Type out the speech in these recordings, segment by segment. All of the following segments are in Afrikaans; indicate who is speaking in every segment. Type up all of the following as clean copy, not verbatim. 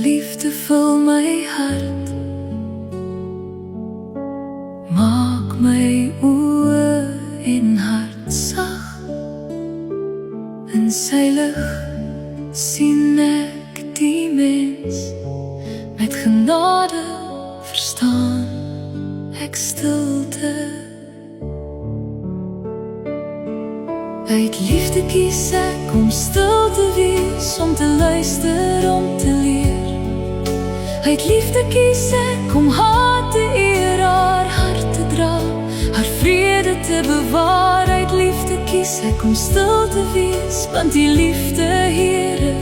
Speaker 1: liefde vul my hart, maak my oë en hart sag. In sy lig sien ek die mens, met genade verstaan ek stilte. Uit liefde kies ek om stil te wees, om te luister, om te leer. Uit liefde kies ek om haar te eer, haar hart te dra, haar vrede te bewaar. Uit liefde kies ek om stil te wees, want die liefde, Here,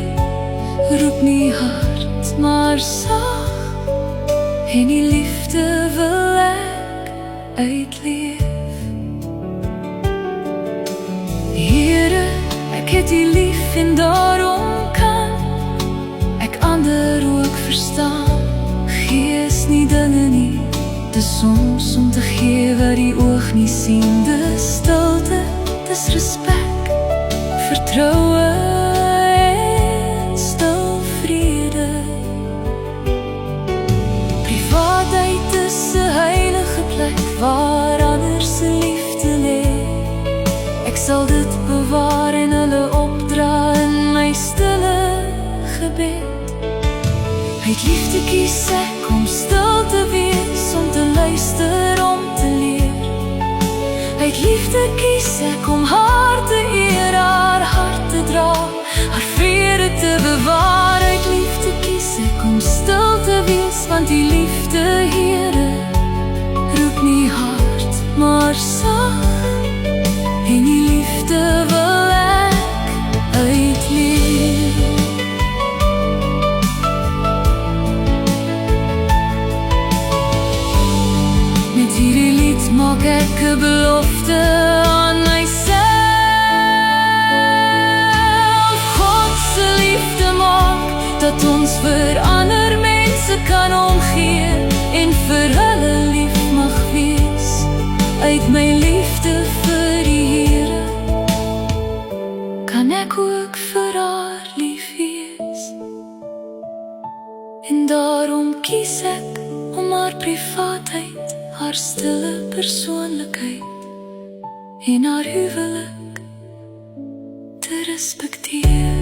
Speaker 1: roep nie hard, maar sag. En die liefde wil ek uitleef. Here, ek het U lief en daarom kan ek ander ook verstaan. Gees nie dinge nie, dis soms om te gee wat die oog nie sien. Dis stilte, dis respek, vertroue en stil vrede. Privaatheid is 'n heilige plek waar ander se liefde lê. Ek sal dit bewaar en hulle opdra in my stille gebed. Uit liefde kies ek om stil te wees, om te luister, om te leer. Uit liefde kies ek om haar te eer, haar hart te dra, haar vrede te bewaar. Uit liefde kies ek om stil te wees, want die liefde, Here, roep nie hard, maar sag. En die liefde wil ek uitleef. Met hierdie lied maak ek 'n belofte aan myself. God se liefde maak dat ons vir ander mense kan omgee en vir hulle lief mag wees. Uit my liefde vir die Here kan ek ook vir haar lief wees. En daarom kies ek om haar privaatheid, haar stille persoonlikheid en haar huwelik te respekteer.